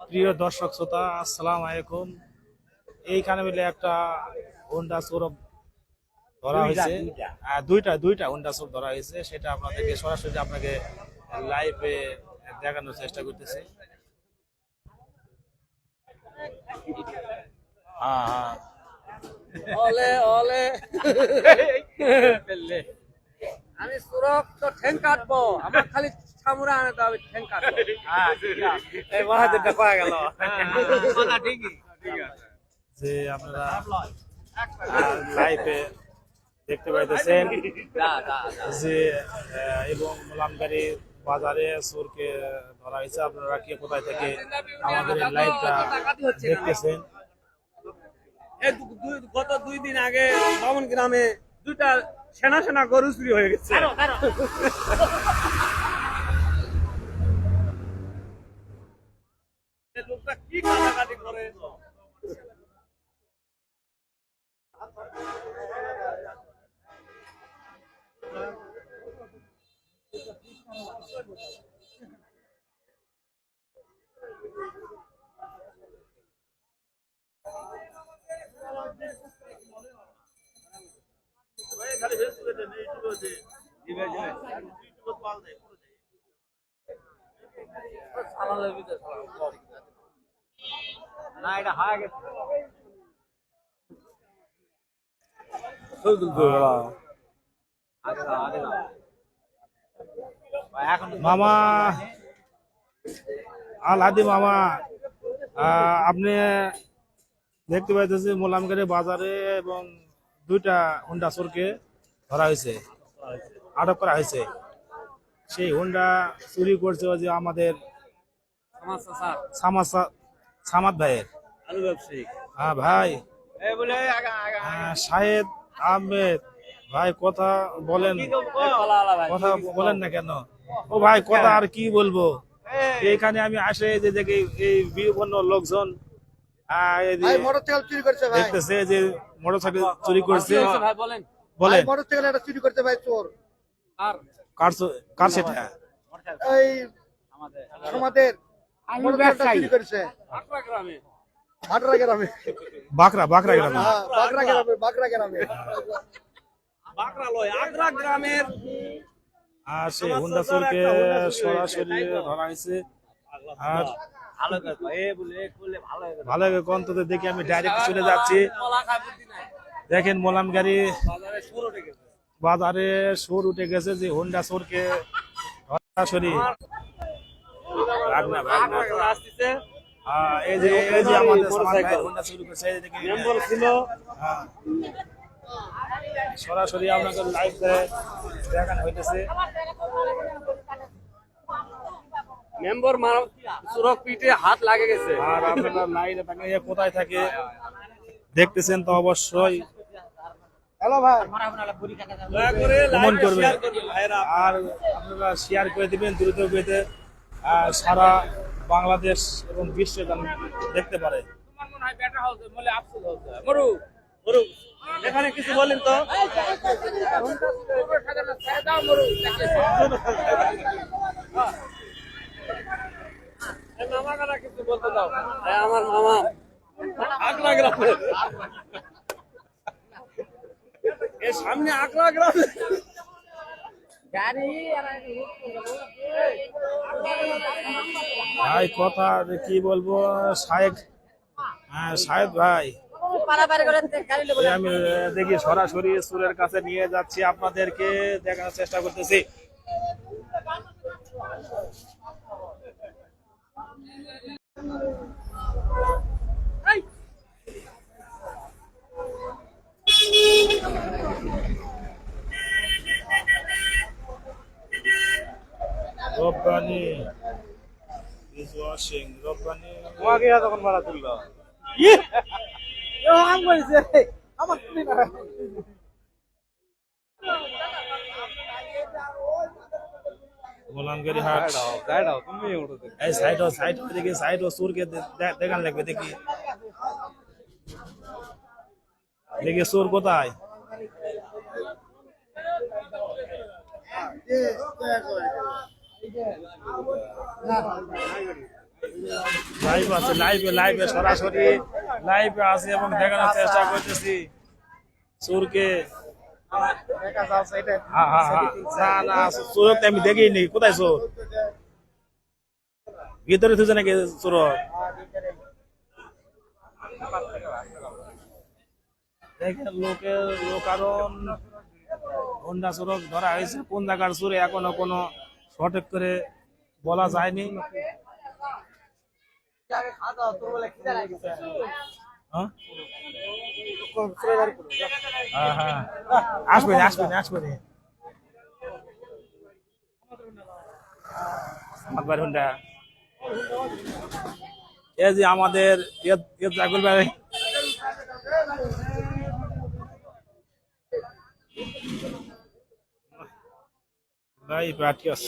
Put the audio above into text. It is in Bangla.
প্রিয় দর্শক শ্রোতা, আসসালামু আলাইকুম। এইখানে মিলে একটা হোন্ডা সৌরভ ধরা হয়েছে, দুইটা হোন্ডা সৌরভ ধরা হয়েছে। সেটা আপনাদেরকে সরাসরি আপনাকে লাইভে দেখানোর চেষ্টা করতেছি। হ্যাঁ হ্যাঁ, ওলে ওলে আমি সুরক তো ঠ্যাং কাটবো, আমার খালি সামুরা আনে তো আমি ঠ্যাং কাটবো। এই মহাদেবটা কয়া গেল কথা ঠিকই, ঠিক আছে। যে আপনারা লাইভে দেখতে পাইতেছেন যে এবং মোলামগাড়ি বাজারে চোরকে ধরা হয়েছে। আপনারা কে কোথায় থেকে আমাদের লাইভটা দেখতেছেন? গত 2 দিন আগে বামন গ্রামে দুইটা সেনা সেনা গরু চুরি হয়ে গেছে। লোকটা কি কাটাকাটি করে। না এটা হয়ে গেছে। মামা আল হাদি মামা, আপনি দেখতে পাইতেছি মোলামগাড়ি বাজারে এবং দুইটা হোন্ডা চোরকে ধরা হয়েছে, আটক করা হয়েছে। সেই হোন্ডা চুরি করছে ওই যে আমাদের সামাদ ভাইয়ের। আলু ব্যবসায়ী হ্যাঁ ভাই, বলে শাহেদ আহমেদ ভাই, কথা বলেন, কথা বলেন না কেন? ও ভাই, কথা আর কি বলবো। এখানে আমি আসে যে দেখি এই বিভিন্ন লোকজন দেখতেছে যে মোটরসাইকেল চুরি করছে। বলে মোটরসাইকেল একটা চুরি করতে ভাই চোর। কার সেটা? এই আমাদের মোটরসাইকেল চুরি করেছে ভাটরা গ্রামে। বাকরা গ্রামে। হ্যাঁ, বাকরা গ্রামে বাকরা লয় আগ্রা গ্রামের। আর সেই হোন্ডা চোরকে সরাসরি ধরা হয়েছে। আর ভালো অন্তত দেখি আমি ডাইরেক্ট চলে যাচ্ছি। দেখেন মোলাম গাড়ি বাজারে সুর উঠে গেছে যে হোন্ডা চোরকে সরাসরি এই যে আমাদের হোন্ডা চুরি করছে সরাসরি আপনাকে লাইভ দেখানো হইতেছে। মেম্বার সুরক পিঠে হাত লাগে গেছে। আর আপনারা লাইভে তাকিয়ে কোথায় থাকে দেখতেছেন তো অবশ্যই হ্যালো ভাই দয়া করে কমেন্ট করবেন শেয়ার করবেন ভাইরা। আর আপনারা শেয়ার করে দিবেন দ্রুত গতিতে, সারা বাংলাদেশ এবং বিশ্বে যেন দেখতে পারে। মরু মরু এখানে কিছু বলেন তো। মামা কারা কিছু বলতে দাও। আমার মামা আকলা গ্রামের, এর সামনে আকলা গ্রামে ভাই কথা কি বলবো, শাহেদ ভাই, আমি দেখি সরাসরি সুরের কাছে নিয়ে যাচ্ছি, আপনাদেরকে দেখানোর চেষ্টা করতেছি। রব্বানি ইজ ওয়াশিং, রব্বানি তোমাকে তখন ভাড়া তুললো। গোলামগিরি হাট। এই সাইড দেখি, সাইড ও সুরকে দেখান লাগবে। দেখি দেখি সুর কোথায়। লাইভ আছে, লাইভে সরাসরি লাইভে আছে এবং দেখানোর চেষ্টা করতেছি চোরকে। দেখা যাচ্ছে এটা হ্যাঁ হ্যাঁ হ্যাঁ, না না, চোর তো আমি দেখিনি। কোথায় চোর? ভিতরে থুছে নাকি চোর? দেখেন লোকারণ হন্ডা চোরক ধরা হয়েছে। কোন জায়গার চোরে এখনো কোনো সঠিক করে বলা যায়নি। হ্যাঁ? হ্যাঁ, হ্যাঁ। আসবেন। আকবর হুন্ডা। এই যে আমাদের জাগুল ভাই। ভাই পাঠিয়াস।